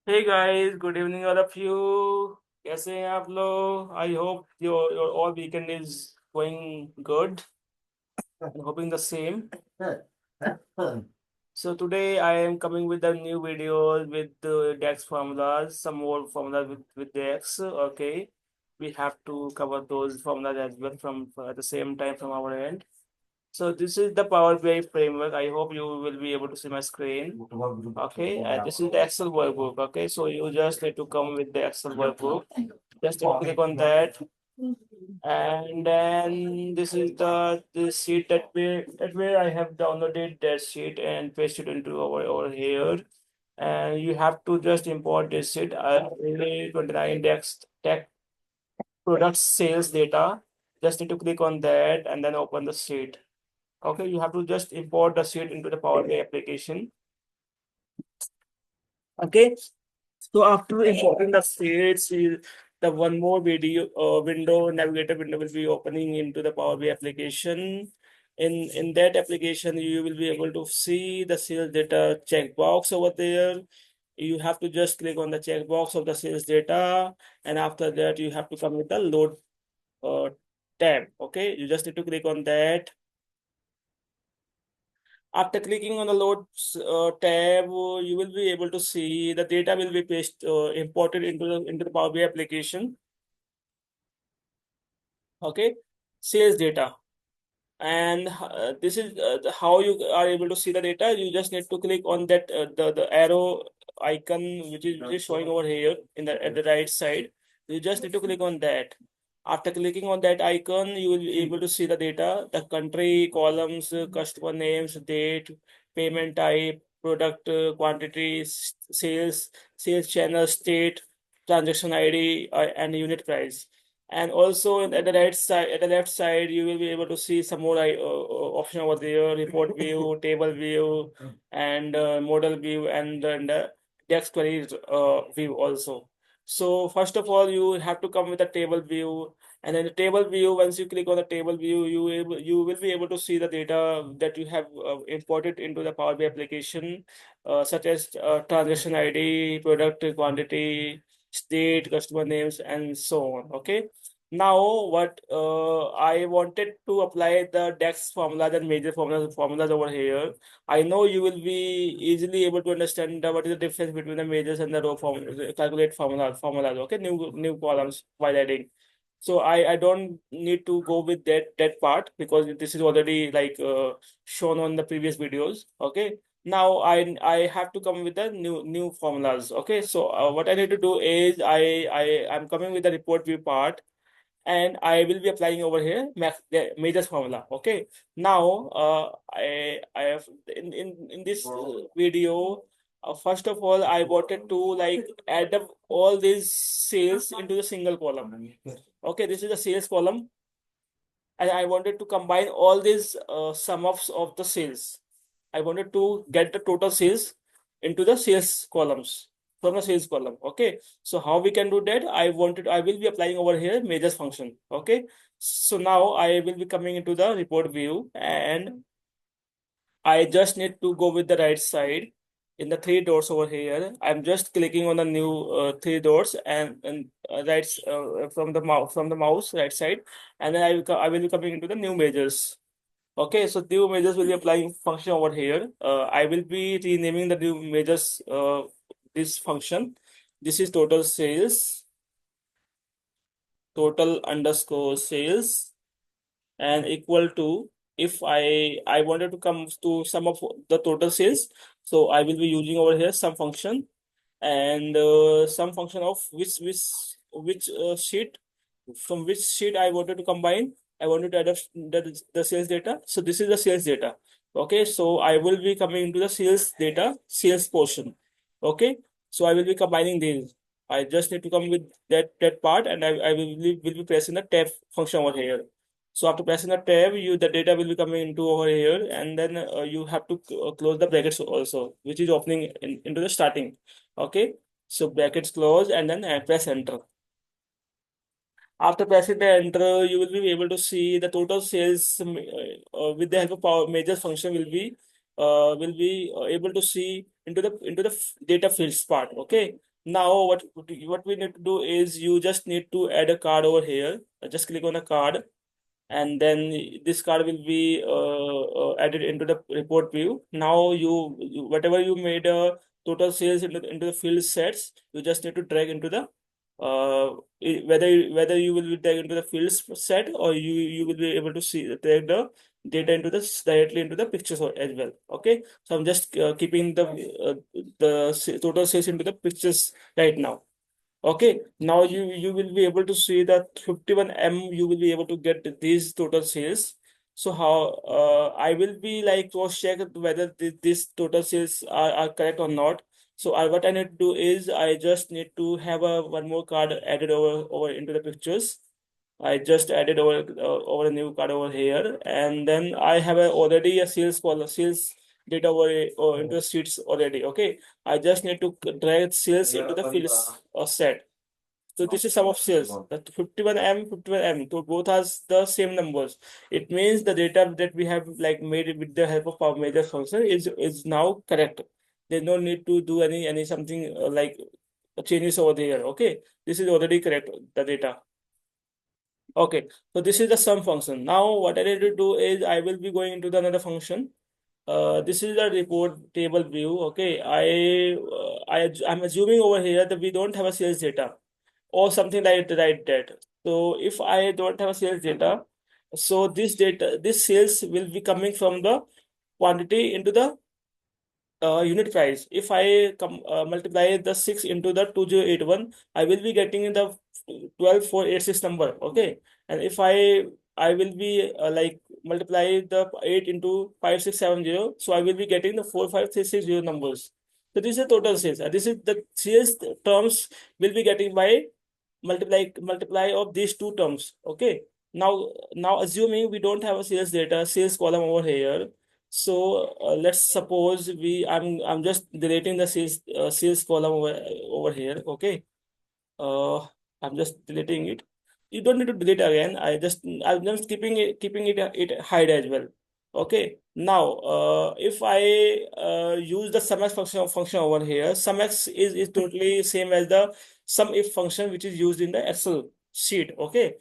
Hey guys, good evening all of you. कैसे हैं आप लोग? I hope your all weekend is going good. I'm hoping the same. So today I am coming with a new video with the Dax formulas, some more formulas with Dax. Okay, we have to cover those formulas as well from at the same time from our end. So this is the Power BI framework. I hope you will be able to see my screen. Okay, and this is the Excel workbook. Okay, so you just need to come with the Excel workbook. Just click on that, and then this is the sheet that way I have downloaded that sheet and pasted into over here. And you have to just import this sheet. I really 29 index tech product sales data. Just need to click on that and then open the sheet. Okay, you have to just import the sheet into the Power BI application. Okay, so after importing the sheets, the one more window navigator window will be opening into the Power BI application. In that application, you will be able to see the sales data checkbox over there. You have to just click on the checkbox of the sales data, and after that, you have to come with the load uh, tab. Okay, you just need to click on that. After clicking on the load tab, you will be able to see the data will be imported into the Power BI application. Okay, sales data, and this is how you are able to see the data. You just need to click on that the arrow icon which is showing over here in the at the right side. You just need to click on that. After clicking on that icon, you will be able to see the data, the country, columns, customer names, date, payment type, product quantity, sales channel, state, transaction ID, and unit price. And also at the right side, at the left side, you will be able to see some more option over there: report view, table view, and model view, and DAX query view also. So first of all, you have to come with a table view, and then the table view. Once you click on the table view, you will be able to see the data that you have imported into the Power BI application, such as transaction ID, product quantity, state, customer names, and so on. Okay. Now, what I wanted to apply the DAX formulas and major formulas over here. I know you will be easily able to understand what is the difference between the majors and the row calculate formulas. Okay, new columns while adding. So I don't need to go with that part because this is already like shown on the previous videos. Okay. Now I have to come with the new formulas. Okay. So what I need to do is I'm coming with the report view part, and I will be applying over here the majors formula. Okay. Now I have in this video. First of all, I wanted to like add up all these sales into the single column. Okay, this is the sales column, and I wanted to combine all these sum ups of the sales. I wanted to get the total sales into the sales columns from the sales column. Okay, so how we can do that? I will be applying over here measures function. Okay, so now I will be coming into the report view, and I just need to go with the right side in the three dots over here. I'm just clicking on the new three dots, and from the mouse right side, and then I will be coming into the new measures. Okay, so new measures will be applying function over here. I will be renaming the new measures this function. This is total underscore sales, and equal to, if I wanted to come to sum of the total sales, so I will be using over here some function, and some function of which sheet, from which sheet I wanted to combine. I wanted to add up the sales data. So this is the sales data. Okay, so I will be coming into the sales data, sales portion. Okay, so I will be combining these. I just need to come with that part, and I will be pressing the tab function over here. So after pressing the tab, the data will be coming into over here, and then you have to close the brackets also, which is opening into the starting. Okay, so brackets close, and then press enter. After pressing the enter, you will be able to see the total sales with the help of power measures function will be able to see into the data fields part. Okay, Now what we need to do is you just need to add a card over here. Just click on a card, and then this card will be added into the report view. Now whatever you made total sales into the field sets, you just need to drag into the whether you will be drag into the fields set, or you will be able to see drag the data into this directly into the pictures as well. Okay, so I'm just keeping the total sales into the pictures right now. Okay, now you will be able to see that 51M, you will be able to get these total sales. So how I will be like cross check whether this total sales are correct or not. So what I need to do is I just need to have a one more card added over into the pictures. I just added over a new card over here, and then I have already a sales data over into the sheets already. Okay, I just need to drag sales into the fields set. So this is sum of sales. That 51M, 51M. So both has the same numbers. It means the data that we have like made with the help of our measure function is now correct. There's no need to do any something like changes over here. Okay, this is already correct. The data. Okay, so this is the sum function. Now what I need to do is I will be going into the another function. This is the report table view. Okay, I'm assuming over here that we don't have a sales data or something like that. So if I don't have a sales data, so this sales will be coming from the quantity into the unit price. If I multiply the 6 into the 2081, I will be getting the 12486 number. Okay, and if I will be like multiply the 8 into 5670, so I will be getting the 45360 numbers. So this is the total sales. This is the sales terms will be getting by multiply of these two terms. Okay, now assuming we don't have a sales column over here. So let's suppose I'm just deleting the sales column over here. Okay, uh I'm just deleting it. You don't need to delete again. I'm just keeping it hide as well. Okay, now if I use the sumx function over here, sumx is totally same as the sum if function which is used in the Excel sheet. Okay,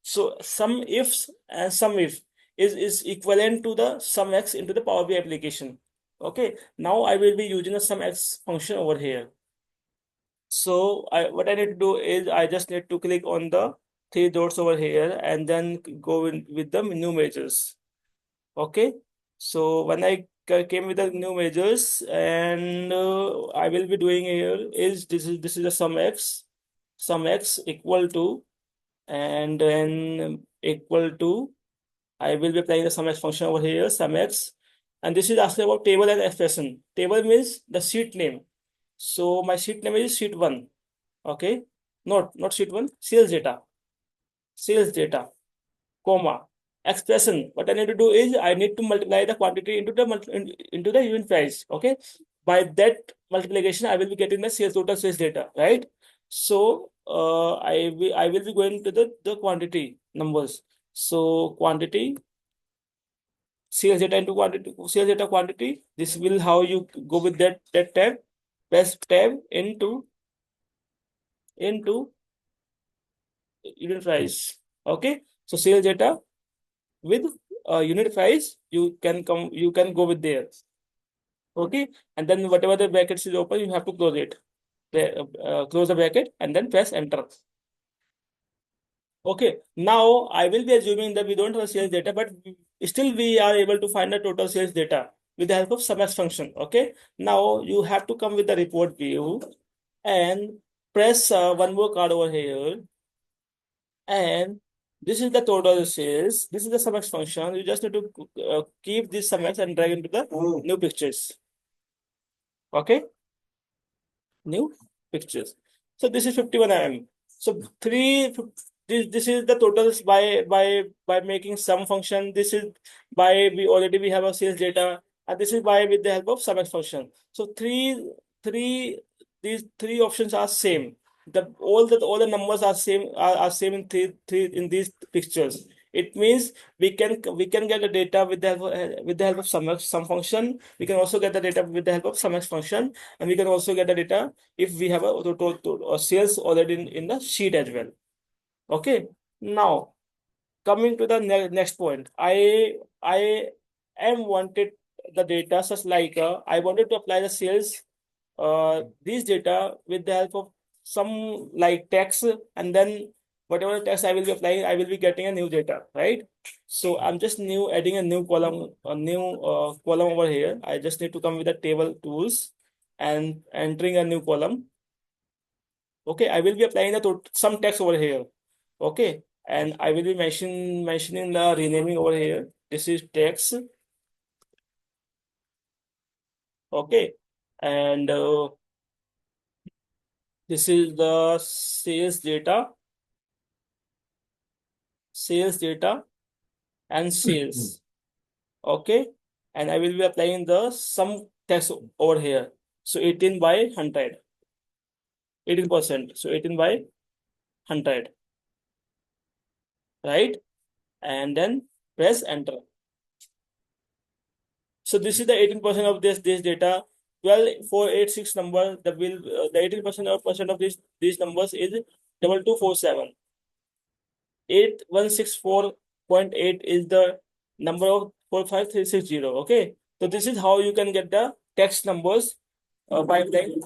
so sum ifs and sum if is equivalent to the sum x into the Power BI application. Okay, now I will be using the sum x function over here. So what I need to do is I just need to click on the three dots over here and then go in with the new measures. Okay. So when I came with the new measures, and I will be doing here is this is the sum x equal to, and then equal to, I will be applying the sum x function over here, sum x, and this is asking about table and expression. Table means the sheet name. So my sheet name is sheet 1. Okay, not sheet 1, sales data, comma, expression. What I need to do is I need to multiply the quantity into the unit price. Okay, by that multiplication I will be getting the total sales data, right? So I will be going to the quantity numbers. So quantity, sales data quantity. This will how you go with that tab. Press tab into unit price. Okay, so sales data with unit price, you can go with there. Okay, and then whatever the brackets is open, you have to close it. Close the bracket and then press enter. Okay, now I will be assuming that we don't have sales data, but still we are able to find the total sales data with the help of sumx function. Okay, now you have to come with the report view and press one more card over here. And this is the total sales. This is the sumx function. You just need to keep this sumx and drag into the new pictures. Okay, new pictures. So this is 51 mm. So this is the totals by making sum function. This is by we have a sales data, and this is by with the help of sumx function. So three these three options are same. The all the numbers are same in three in these pictures. It means we can get the data with the help with the help of some function. We can also get the data with the help of some function, and we can also get the data if we have a total sales already in the sheet as well. Okay. Now coming to the next point, I am wanted the data such like I wanted to apply the sales these data with the help of some like text, and then whatever text I will be applying, I will be getting a new data, right? So I'm just new adding a new column, a new column over here. I just need to come with the table tools and entering a new column. Okay, I will be applying the some text over here. Okay, and I will be mentioning the renaming over here. This is text. Okay, and this is the sales data and sales. Okay, and I will be applying the some text over here. So 18 by 100, 18%. So 18 by 100, right? And then press enter. So this is the 18% of this data. 12486 number. The 18% of these numbers is 2247. 8164.8 is the number of 45360. Okay. So this is how you can get the text numbers by applying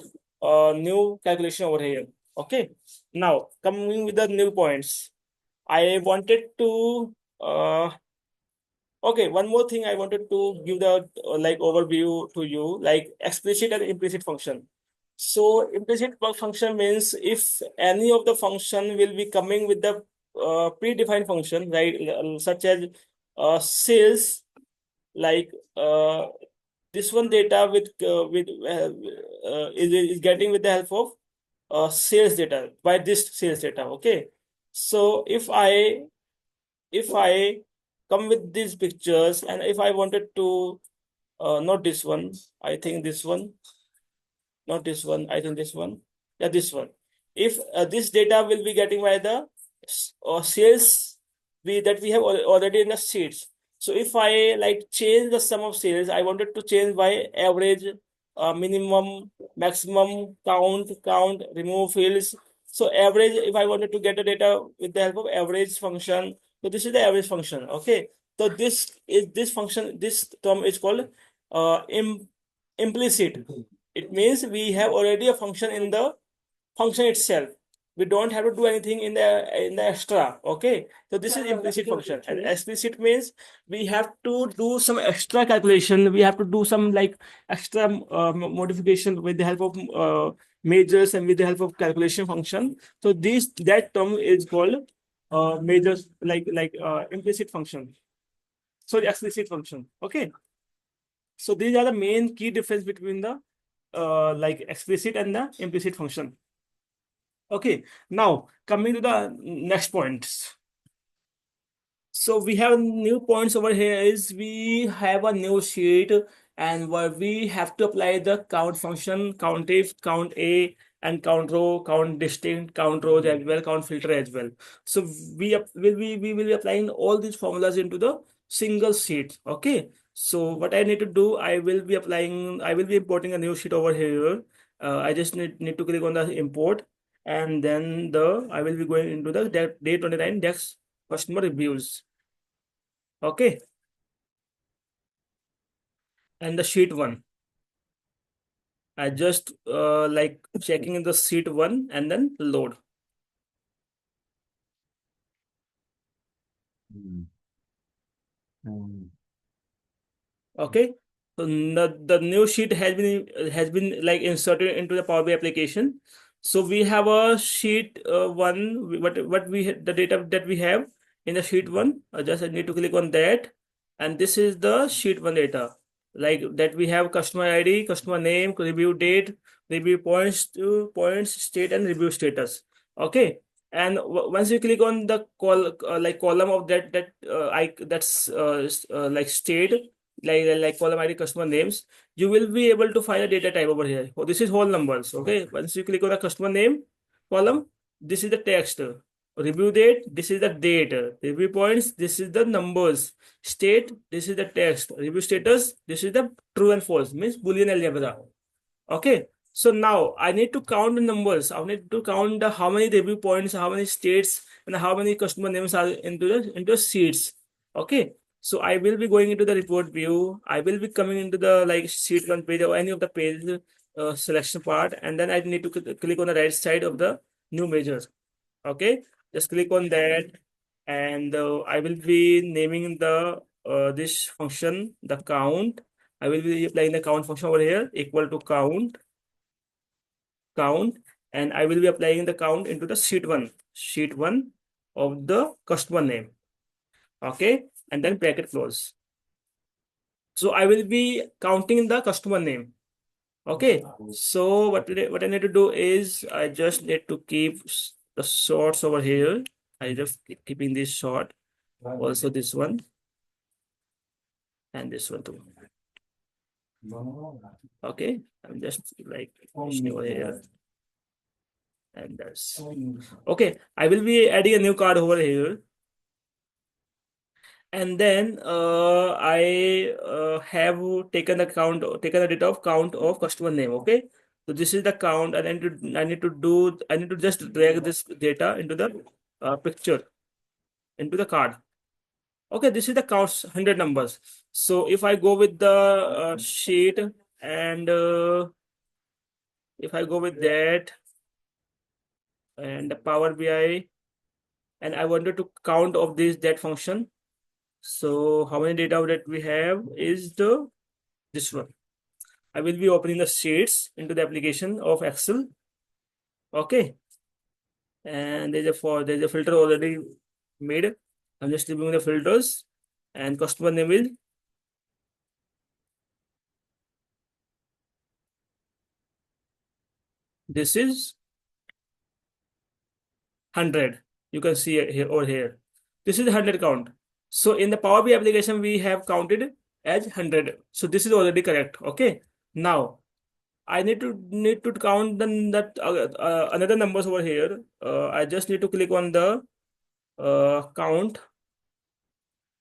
new calculation over here. Okay. Now coming with the new points. I wanted to okay, one more thing I wanted to give the like overview to you, like explicit and implicit function. So implicit function means if any of the function will be coming with the predefined function, right? Such as sales, like this one data is getting with the help of sales data by this sales data. Okay, so if I come with these pictures, and if I wanted to not this one, I think this one, not this one, I think this one, yeah, this one. If this data will be getting by the sales that we have already in the sheets. So if I like change the sum of sales, I wanted to change by average, minimum, maximum, count, remove fields. So average, if I wanted to get the data with the help of average function, so this is the average function. Okay. So this function, this term is called implicit. It means we have already a function in the function itself. We don't have to do anything in the extra. Okay. So this is implicit function. And explicit means we have to do some extra calculation. We have to do some like extra modification with the help of measures and with the help of calculation function. So this that term is called measures like implicit function. So the explicit function. Okay. So these are the main key difference between the like explicit and the implicit function. Okay, now coming to the next points. So we have new points over here is we have a new sheet, and where we have to apply the count function, count if, count a, and count row, count distinct, count rows as well, count filter as well. So we will be applying all these formulas into the single sheet. Okay. So what I need to do, I will be importing a new sheet over here. I just need to click on the import, and then I will be going into the day 29 Dax customer reviews. Okay, and the sheet one, I just like checking in the sheet one and then load. Okay, so the new sheet has been like inserted into the Power BI application. So we have a sheet one. What the data that we have in the sheet one. I just need to click on that, and this is the sheet one data. Like that we have customer ID, customer name, review date, review points, state, and review status. Okay, and once you click on the like column of that's like state, like column ID, customer names, you will be able to find a data type over here. Oh, this is whole numbers. Okay, once you click on the customer name column, this is the text. Review date, this is the date. Review points, this is the numbers. State, this is the text. Review status, this is the true and false, means Boolean algebra. Okay. So now I need to count the numbers. I need to count the how many review points, how many states, and how many customer names are into sheets. Okay. So I will be going into the report view. I will be coming into the like sheet one page or any of the page selection part, and then I need to click on the right side of the new measures. Okay, just click on that, and I will be naming the this function the count. I will be applying the count function over here equal to count, and I will be applying the count into the sheet one of the customer name. Okay, and then bracket close. So I will be counting the customer name. Okay, so what I need to do is I just need to keep the shorts over here. I just keeping this short, also this one, and this one too. Okay, I'm just like finishing over here, and that's okay. I will be adding a new card over here, and then I have taken the data of count of customer name. Okay, so this is the count, and I need to just drag this data into the picture into the card. Okay, this is the counts 100 numbers. So if I go with the sheet, and if I go with that and the Power BI, and I wanted to count of this that function. So how many data that we have is the this one. I will be opening the sheets into the application of Excel. Okay, and there's a filter already made. I'm just removing the filters, and customer name is this is 100. You can see it here or here. This is 100 count. So in the Power BI application, we have counted as 100. So this is already correct. Okay. Now I need to count that another numbers over here. I just need to click on the count.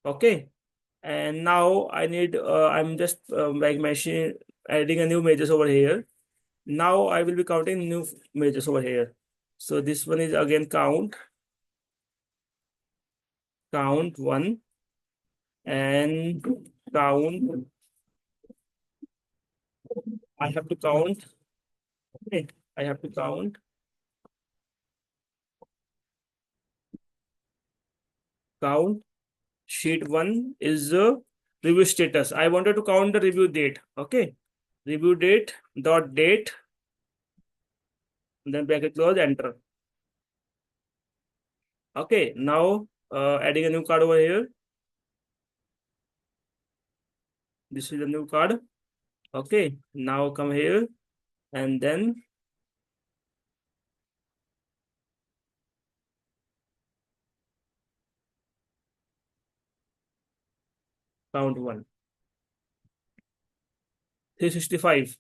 Okay. And now I'm just like machine adding a new measures over here. Now I will be counting new measures over here. So this one is again count one, and count. I have to count. Okay. I have to count. Sheet one is the review status. I wanted to count the review date. Okay. Review date dot date, then bracket close, enter. Okay. Now adding a new card over here. This is a new card. Okay. Now come here, and then count one. 365.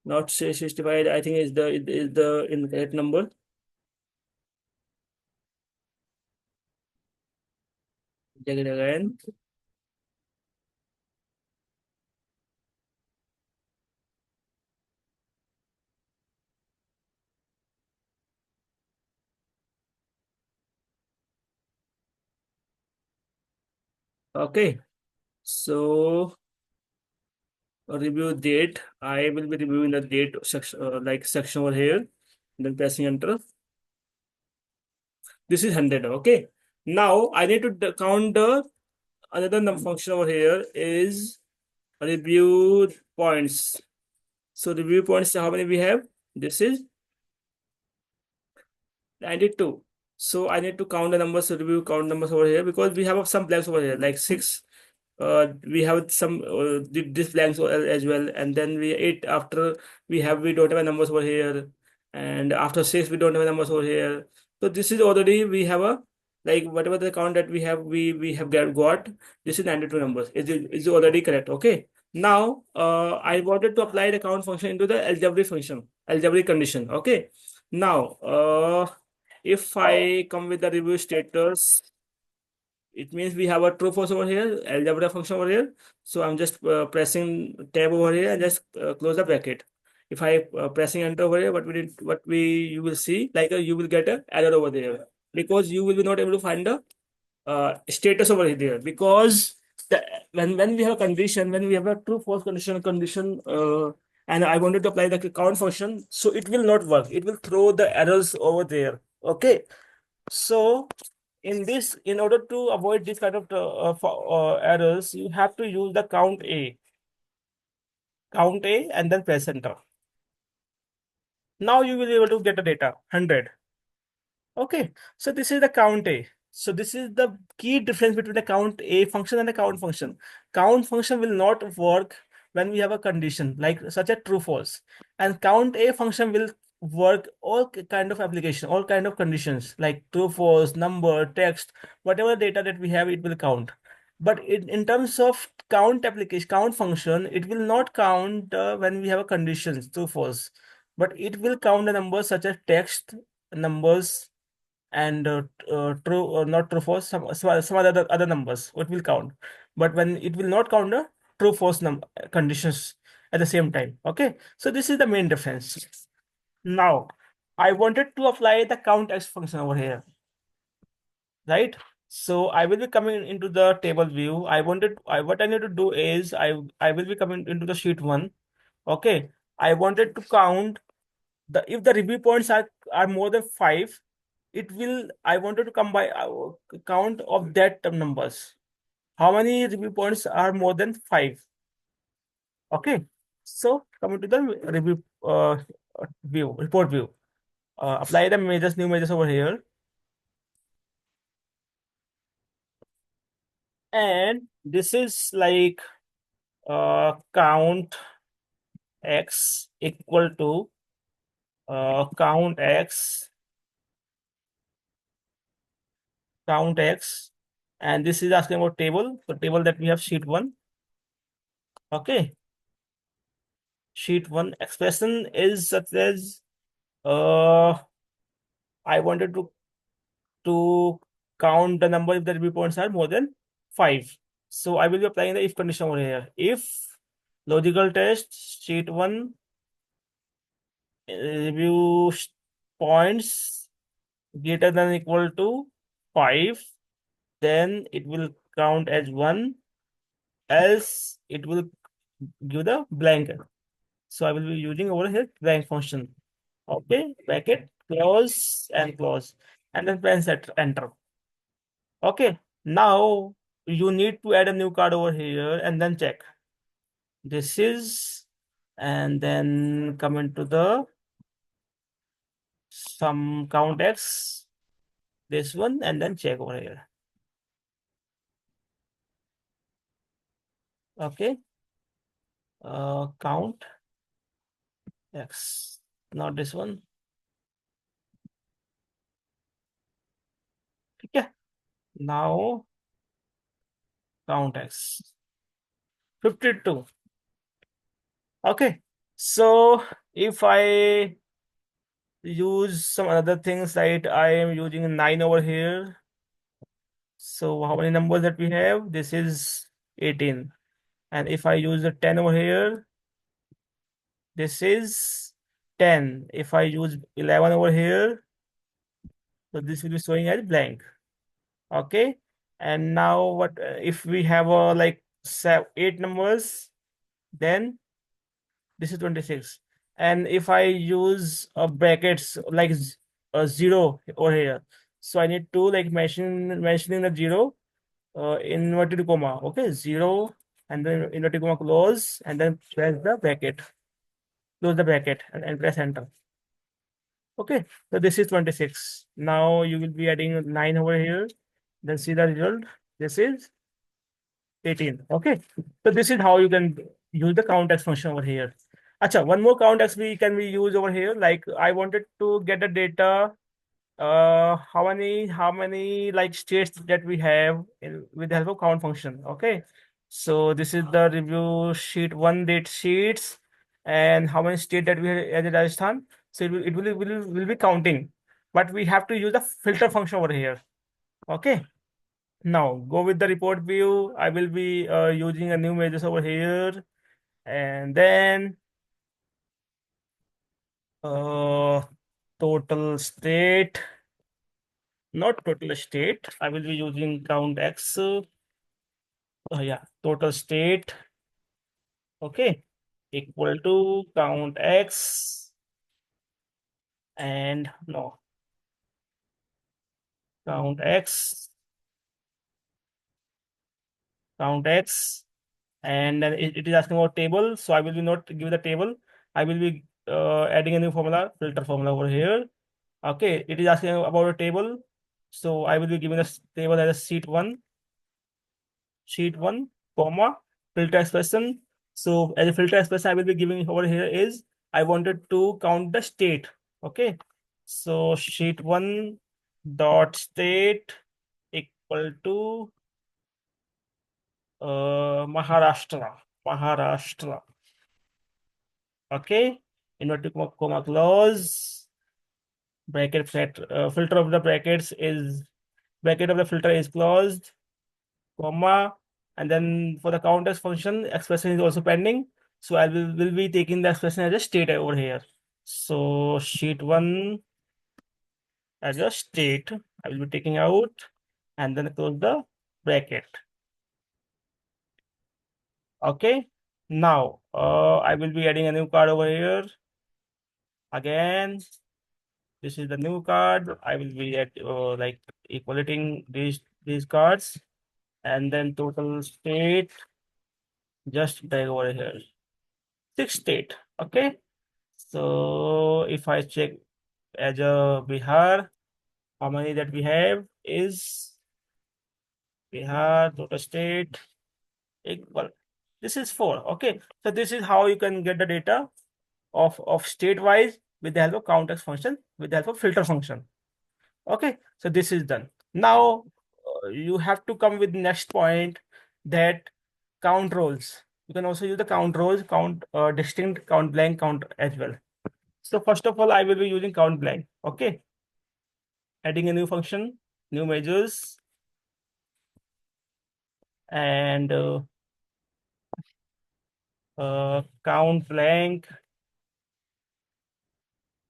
Not say 65. I think is the incorrect number. Check it again. Okay. So review date. I will be reviewing the date section, like section over here, then pressing enter. This is 100. Okay. Now I need to count the another function over here is review points. So review points, how many we have? This is 92. So I need to count the numbers, review count numbers over here, because we have some blanks over here, like 6. We have some this blanks as well, and then we 8 after we don't have a numbers over here, and after 6 we don't have a numbers over here. So this is already we have a like whatever the count that we have got. This is 92 numbers. Is already correct. Okay. Now I wanted to apply the count function into the algebraic condition. Okay. Now If I come with the review status, it means we have a true false over here, algebra function over here. So I'm just pressing tab over here and just close the bracket. If I pressing enter over here, what we you will see, like you will get a error over there, because you will be not able to find the status over there, because the, when we have a condition, when we have a true false condition, and I wanted to apply the count function, so it will not work. It will throw the errors over there. Okay, so in order to avoid this kind of errors, you have to use the count A, and then press enter. Now you will be able to get the data 100. Okay, so this is the count A. So this is the key difference between the count A function and the count function. Count function will not work when we have a condition like such a true false, and count A function will work all kind of application, all kind of conditions like true false, number, text, whatever data that we have, it will count. But in terms of count application, count function, it will not count when we have a condition true false, but it will count the numbers such as text, numbers, and true or not true false, some other numbers it will count, but when it will not count the true false conditions at the same time. Okay, so this is the main difference. Now I wanted to apply the count x function over here, right? So I will be coming into the table view. What I need to do is I will be coming into the sheet 1. Okay, I wanted to count the if the review points are more than 5, it will I wanted to come by count of that numbers. How many review points are more than 5? Okay, so coming to the review view, report view. Apply the measures, new measures over here, and this is like count x equal to count x, and this is asking about table, the table that we have sheet 1. Okay, sheet 1 expression is such as uh I wanted to count the number if the review points are more than 5. So I will be applying the if condition over here. If logical test sheet 1 review points greater than equal to 5, then it will count as 1, else it will give the blank. So I will be using over here blank function. Okay, bracket, close and close, and then press enter. Okay, now you need to add a new card over here and then check. This is, and then come into the some count X, this one, and then check over here. Okay, count X, not this one. Okay, now count X, 52. Okay, so if I use some other things, right, I am using 9 over here. So how many numbers that we have? This is 18. And if I use the 10 over here, this is 10. If I use 11 over here, so this will be showing as blank. Okay. And now what if we have like 8 numbers, then this is 26. And if I use brackets like a 0 over here, so I need to like mentioning the 0 inverted comma. Okay, 0 and then inverted comma close, and then press the bracket, close the bracket, and press enter. Okay, so this is 26. Now you will be adding 9 over here, then see the result. This is 18. Okay, so this is how you can use the count x function over here. Acha, one more count x we can be used over here. Like I wanted to get the data, how many like states that we have with the help of count function. Okay, so this is the review sheet 1 date sheets, and how many state that we have added Rajasthan. So it will be counting but we have to use the filter function over here. Okay. Now go with the report view. I will be using a new measures over here, and then uh, total state, not total state. I will be using count x. Yeah, total state. Okay, equal to count x, and no, count x, count x, and then it is asking about table. So I will be not give the table. I will be adding a new formula, filter formula over here. Okay, it is asking about a table. So I will be giving the table as a sheet one, comma, filter expression. So as a filter expression, I will be giving over here is I wanted to count the state. Okay. So sheet one dot state equal to Maharashtra. Maharashtra. Okay. Inverted comma clause. Bracket filter of the brackets is bracket of the filter is closed, comma, and then for the counters function, expression is also pending. So I will be taking the expression as a state over here. So sheet one as a state, I will be taking out and then close the bracket. Okay. Now I will be adding a new card over here. Again, this is the new card. I will be at like equating these cards, and then total state just drag over here. Six state. Okay. So if I check as a Bihar, how many that we have is Bihar total state equal. This is four. Okay. So this is how you can get the data of state wise with the help of countx function, with the help of filter function. Okay. So this is done. Now you have to come with next point, that count rows. You can also use the count rows, count distinct, count blank, count as well. So first of all, I will be using count blank. Okay. Adding a new function, new measures, and count blank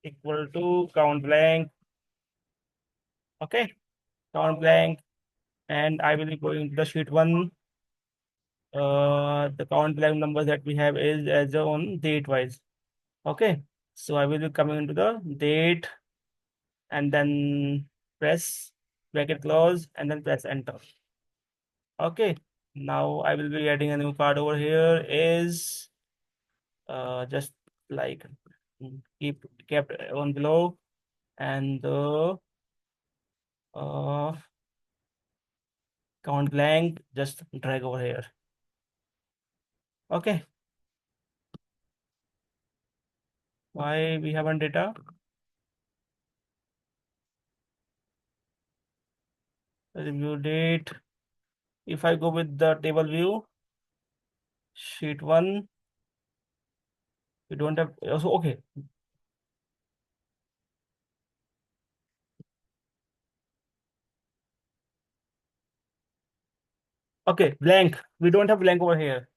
equal to count blank. Okay. Count blank. And I will be going to the sheet one. The count blank numbers that we have is as on date wise. Okay. So I will be coming into the date and then press bracket close and then press enter. Okay. Now I will be adding a new card over here is just like keep kept on below and the uh, count blank just drag over here. Okay. Why we haven't data? Review date. If I go with the table view, sheet one, we don't have also okay. Okay, blank. We don't have blank over here.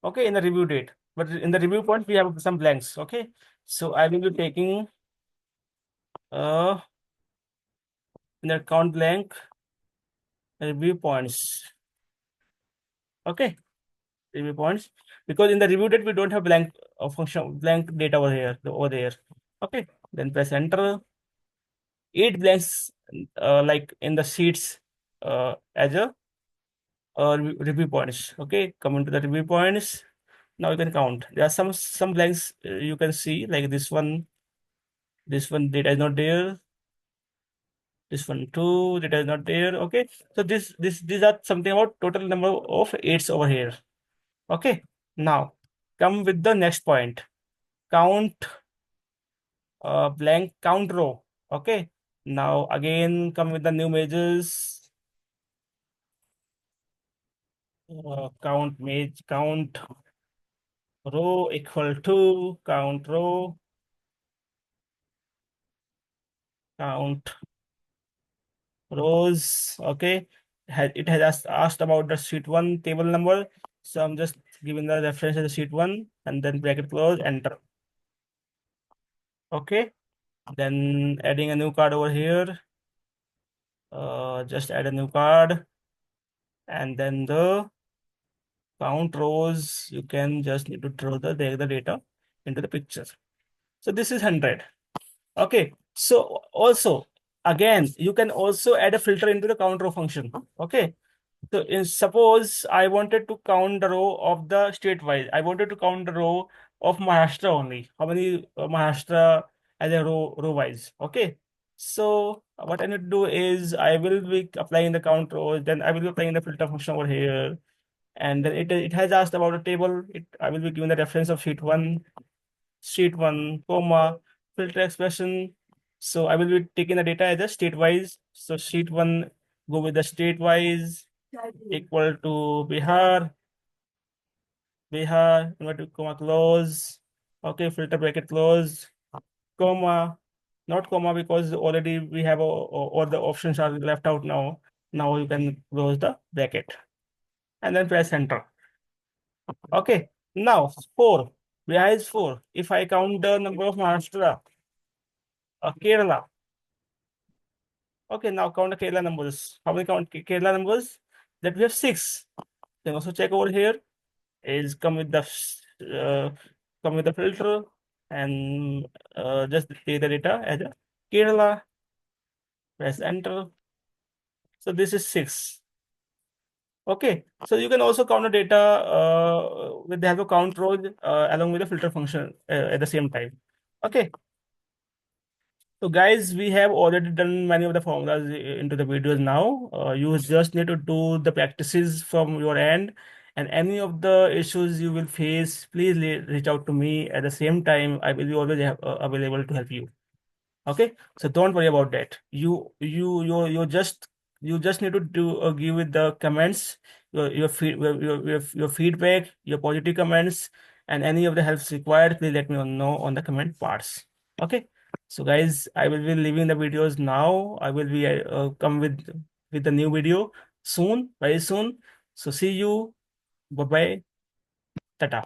Okay, in the review date. But in the review point, we have some blanks. Okay. So I will be taking uh in the count blank review points. Okay. Review points. Because in the review date, we don't have blank function blank data over here over there. Okay. Then press enter. 8 blanks like in the sheets as a review points. Okay, come into the review points. Now you can count. There are some blanks you can see like this one. This one data is not there. This one too, data is not there. Okay, so these are something about total number of eights over here. Okay, now come with the next point. Count blank count row. Okay, now again come with the new measures. Count row equal to count row count rows. Okay, it has asked about the sheet 1 table number, so I'm just giving the reference as the sheet 1 and then bracket close, enter. Okay, then adding a new card over here. Just add a new card, and then the count rows, you can just need to throw the data into the picture. So this is 100. Okay, so also again you can also add a filter into the count row function. Okay, so suppose I wanted to count the row of the state wise. I wanted to count the row of Maharashtra only. How many Maharashtra as a row wise? Okay. So what I need to do is I will be applying the count rows. Then I will be applying the filter function over here. And then it has asked about a table. I will be given the reference of sheet one, comma, filter expression. So I will be taking the data as a state wise. So sheet one go with the state wise equal to Bihar, inverted comma close. Okay, filter bracket close, comma, not comma because already we have all the options are left out now. Now you can close the bracket and then press enter. Okay, now 4. Where is 4? If I count the number of Maharashtra, Kerala. Okay, now count the Kerala numbers. How many count Kerala numbers? That we have 6. Then also check over here is uh, come with the filter and just take the data as a Kerala, press enter. So this is 6. Okay, so you can also count the data with the help of count rows along with the filter function at the same time. Okay, so guys, we have already done many of the formulas into the videos now. You just need to do the practices from your end, and any of the issues you will face, please reach out to me. At the same time, I will be always available to help you. Okay, so don't worry about that. You just need to do give it the comments, your feedback, your positive comments, and any of the helps required. Please let me know on the comment parts. Okay, so guys, I will be leaving the videos now. I will be come with the new video soon, very soon. So see you. Bye bye. Tata.